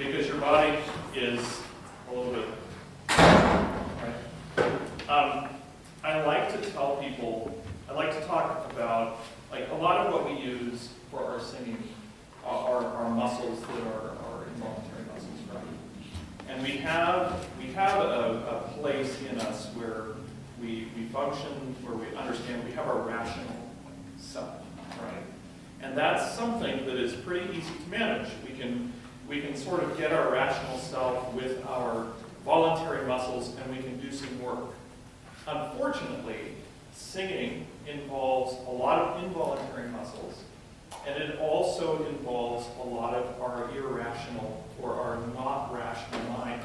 because your body is a little bit, right? I like to tell people, I like to talk about, like, a lot of what we use for our singing are muscles that are involuntary muscles, right? And we have a place in us where we function, where we understand, we have our rational self, right? And that's something that is pretty easy to manage. We can sort of get our rational self with our voluntary muscles, and we can do some work. Unfortunately, singing involves a lot of involuntary muscles, and it also involves a lot of our irrational or our not rational mind.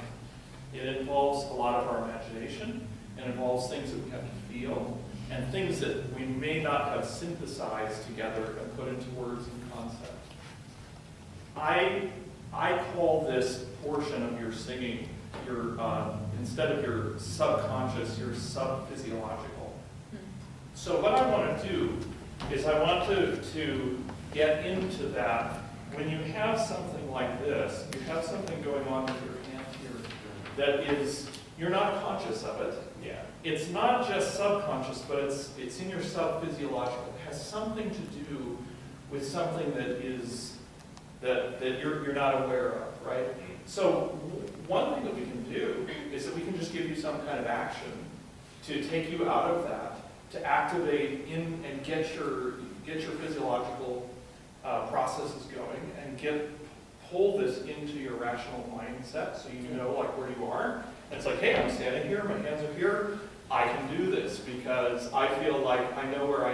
It involves a lot of our imagination, and involves things that we have to feel, and things that we may not have synthesized together and put into words and concept. I call this portion of your singing your instead of your subconscious, your subphysiological. So what I want to do is I want to get into that. When you have something like this, you have something going on with your hand here that is, you're not conscious of it. Yeah. It's not just subconscious, but it's in your subphysiological. It has something to do with something that you're not aware of, right? So one thing that we can do is that we can just give you some kind of action to take you out of that, to activate in and get your physiological processes going, and pull this into your rational mindset, so you know like where you are. And it's like, hey, I'm standing here, my hands are here. I can do this because I feel like I know where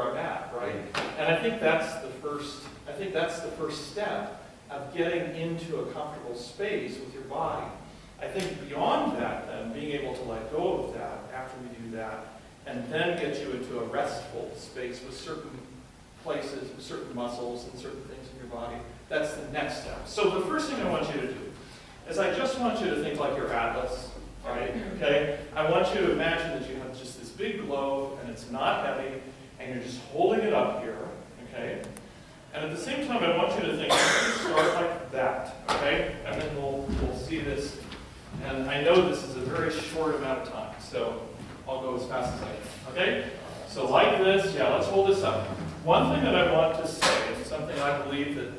I'm at, right? And I think that's the first step of getting into a comfortable space with your body. I think beyond that, then, being able to let go of that after we do that, and then get you into a restful space with certain places, with certain muscles, and certain things in your body, that's the next step. So the first thing I want you to do is I just want you to think like your atlas, right? Okay? I want you to imagine that you have just this big globe, and it's not heavy, and you're just holding it up here, okay? And at the same time, I want you to think, start like that, okay? And then we'll see this. And I know this is a very short amount of time, so I'll go as fast as I can, okay? So like this, yeah, let's hold this up. One thing that I want to say is something I believe that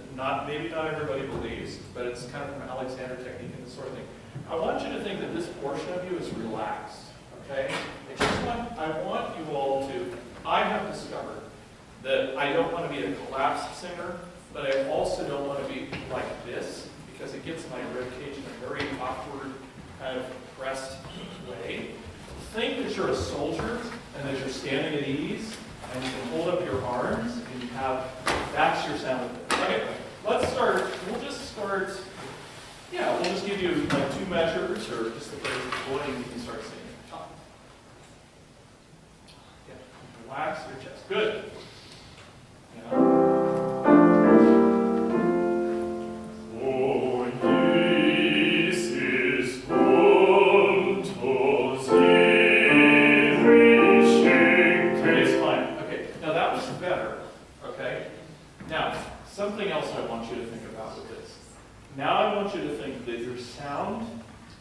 maybe not everybody believes, but it's kind of from Alexander technique and this sort of thing. I want you to think that this portion of you is relaxed, okay? I want you all to, I have discovered that I don't want to be a collapsed singer, but I also don't want to be like this, because it gets my rib cage in a very awkward, kind of pressed way. Think that you're a soldier, and that you're standing at ease, and you can hold up your arms, and you have, that's your sound. Okay, let's start, we'll just give you like 2 measures, or just the basic one, and you can start singing. Yeah, relax your chest, good. Something else I want you to think about with this. Now I want you to think that your sound,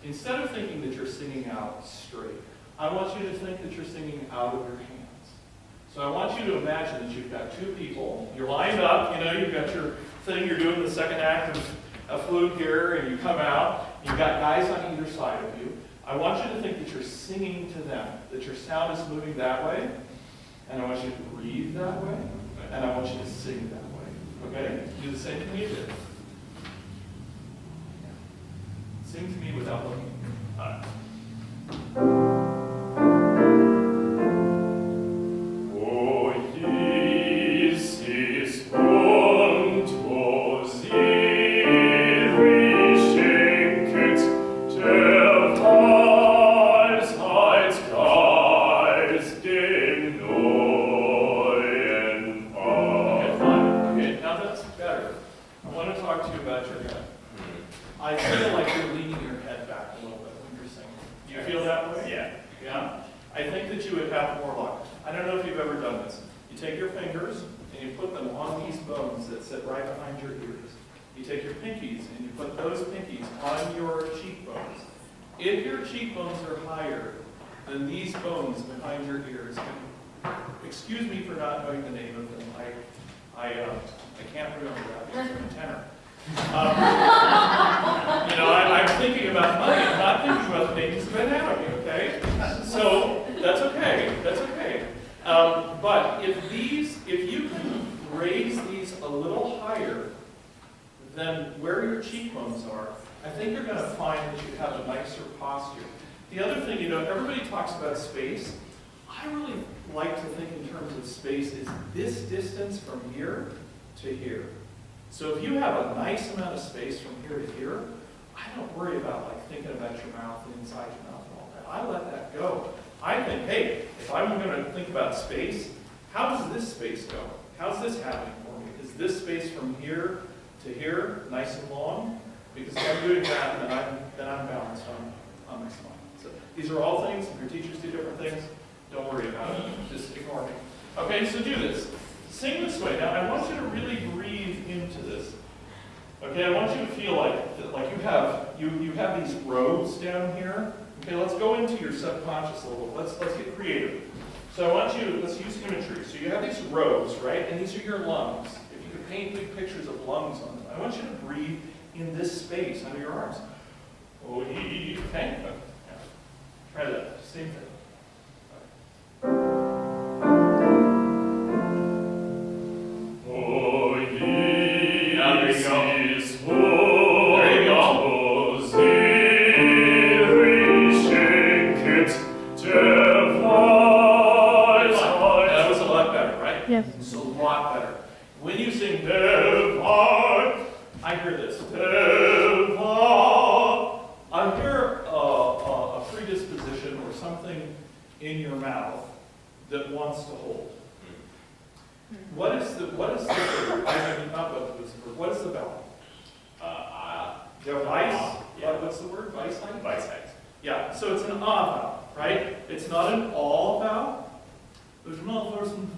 instead of thinking that you're singing out straight, I want you to think that you're singing out of your hands. So I want you to imagine that you've got 2 people, you're lined up, you've got your thing, you're doing the second act of a flute here, and you come out, you've got guys on either side of you. I want you to think that you're singing to them, that your sound is moving that way, and I want you to breathe that way, and I want you to sing that way. Okay? Do the same thing you did. Sing to me without looking. you take your pinkies and you put those pinkies on your cheekbones. If your cheekbones are higher than these bones behind your ears, and excuse me for not knowing the name of them, I can't remember that because I'm a tenor. I'm thinking about money, I'm not thinking about the names of anatomy, okay? So, that's okay, that's okay. But if you can raise these a little higher than where your cheekbones are, I think you're going to find that you have a nicer posture. The other thing, everybody talks about space. I really like to think in terms of space is this distance from here to here. So if you have a nice amount of space from here to here, I don't worry about thinking about your mouth and inside your mouth and all that. I let that go. I think, hey, if I'm going to think about space, how does this space go? How's this happening for me? Is this space from here to here nice and long? Because if I'm doing that, then I'm balanced on my spine. So these are all things. If your teachers do different things, don't worry about it. Just ignore me. Okay, so do this. Sing this way. Now, I want you to really breathe into this. Okay, I want you to feel like you have these robes down here. Okay, let's go into your subconscious a little. Let's get creative. So let's use imagery. So you have these robes, right? And these are your lungs. If you could paint big pictures of lungs on them, I want you to breathe in this space under your arms. Okay? Yeah. Try that. Same thing. It's a lot better. When you sing Deva, I hear this. Deva. I hear a predisposition or something in your mouth that wants to hold. What is the what is the vowel? Vice? Yeah. What's the word? Vice? Vice. Yeah, so it's an ah vowel, right? It's not an all vowel. There's not first and the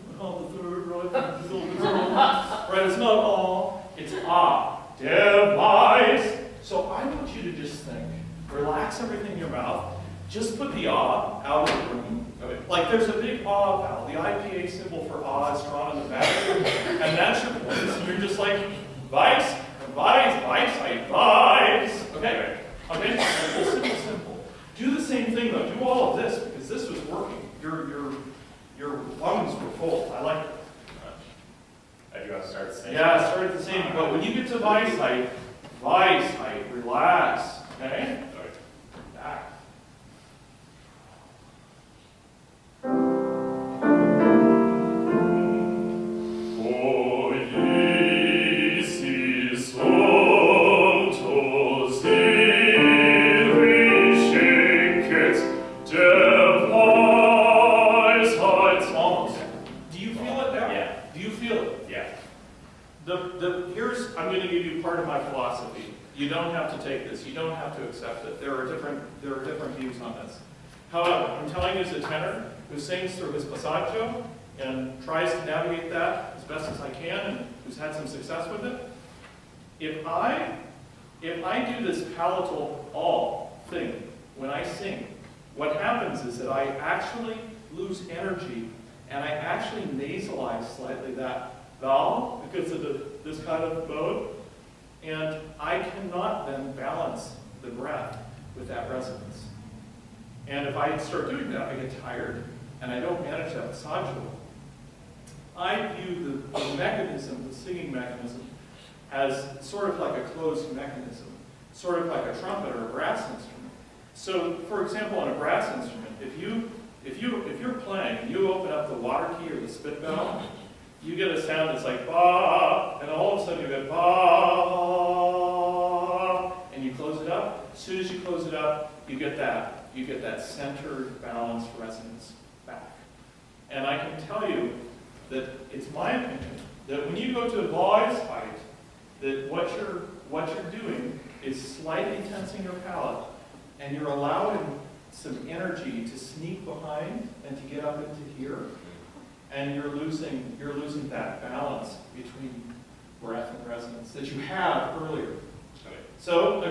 third, right? Right, it's not all, it's ah. Device. So I want you to just think, relax everything in your mouth, just put the ah out of the room. Okay. Like there's a big ah vowel. The IPA symbol for ah is drawn in the back, and that's your voice. And you're just like, vice, vice. Okay? Okay? Simple. Do the same thing though. Do all of this because this was working. Your lungs were full. I like it. I do have to start singing. Yeah, start at the same. But when you get to vice height, relax. Okay? Back. I'm going to give you part of my philosophy. You don't have to take this. You don't have to accept it. There are different views on this. However, I'm telling you as a tenor who sings through his passaggio and tries to navigate that as best as I can and who's had some success with it. If I do this palatal all thing when I sing, what happens is that I actually lose energy and I actually nasalize slightly that vowel because of this kind of mode, and I cannot then balance the breath with that resonance. And if I start doing that, I get tired, and I don't manage that passaggio. I view the mechanism, the singing mechanism, as sort of like a closed mechanism, sort of like a trumpet or a brass instrument. So, for example, on a brass instrument, if you're playing and you open up the water key or the spit valve, you get a sound that's like ba, and all of a sudden you get ba, and you close it up. As soon as you close it up, you get that centered, balanced resonance back. And I can tell you that it's my opinion that when you go to voice height, that what you're doing is slightly tensing your palate, and you're allowing some energy to sneak behind and to get up into here. And you're losing that balance between breath and resonance that you had earlier. Okay. So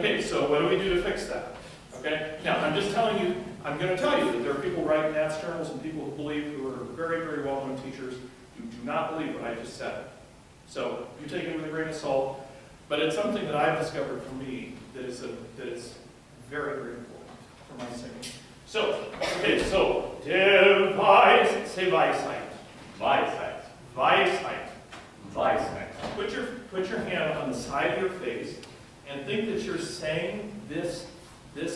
what do we do to fix that? Okay, now I'm just telling you, I'm going to tell you that there are people writing maths journals and people who are very, very well-known teachers who do not believe what I just said. So you take it with a grain of salt, but it's something that I've discovered for me that is very, very important for my singing. So, okay, so devise, say Weisheit. Weisheit. Weisheit. Weisheit. Put your hand on the side of your face and think that you're saying this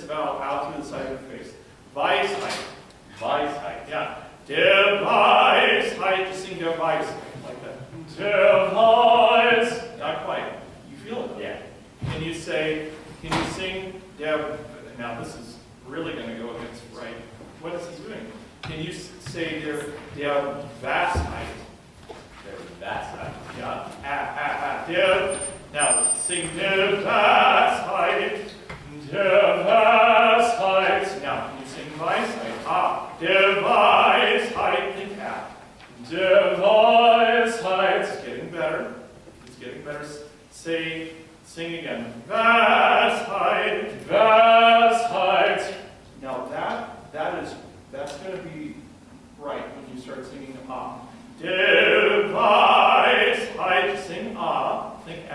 vowel out through the side of your face. Weisheit. Weisheit. Yeah. Der Weisheit. Just sing der Weisheit like that. Der Weisheit. Not quite. You feel it? Yeah. Can you sing der? Now this is really going to go against right. What is he doing? Can you say der Weisheit? Der Weisheit. Yeah. Der. Now sing der Weisheit. Der Weisheit. Now, can you sing Weisheit? Der Weisheit. Think Der Weisheit. It's getting better. It's getting better. Sing again. Weisheit. Weisheit. Now that's going to be right when you start singing Der Weisheit. Sing think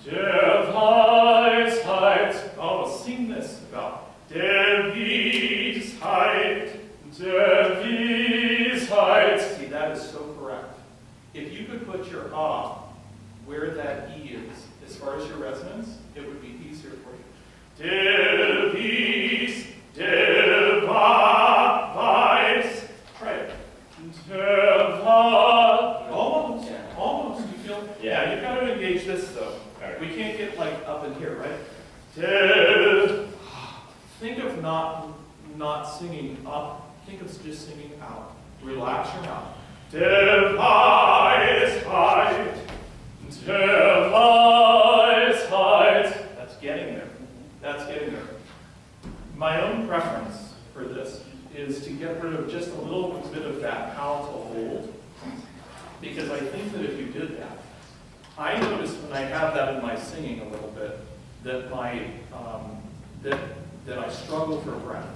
Der Weisheit. Oh, sing this about der Weisheit. Der Weisheit. See, that is so correct. If you could put your where that E is, as far as your resonance, it would be easier for you. Der Weis, der Weis. Try it. Der Weis. Almost. You feel? Yeah, you've got to engage this though. Right. We can't get like up in here, right? Think of not singing up. Think of just singing out. Relax your mouth. Der Weisheit. Der Weisheit. That's getting there. That's getting there. My own preference for this is to get rid of just a little bit of that how to hold, because I think that if you did that, I notice when I have that in my singing a little bit that that I struggle for breath.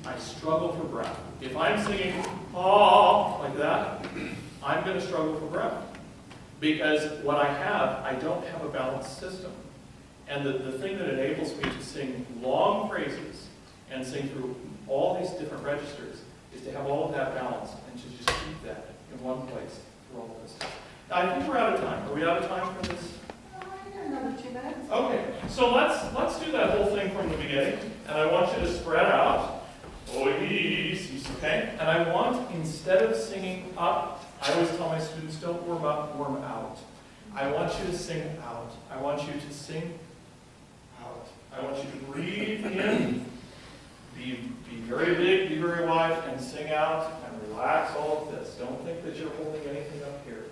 I struggle for breath. If I'm singing like that, I'm going to struggle for breath. Because what I don't have a balanced system. And the thing that enables me to sing long phrases and sing through all these different registers is to have all of that balance and to just keep that in one place through all of this. Now, I think we're out of time. Are we out of time for this? Another 2 minutes. Okay, so let's do that whole thing from the beginning, and I want you to spread out. Osiris, okay? And I want, instead of singing up, I always tell my students, don't warm up, warm out. I want you to sing out. I want you to sing out. I want you to breathe in, be very big, be very wide, and sing out, and relax all of this. Don't think that you're holding anything up here.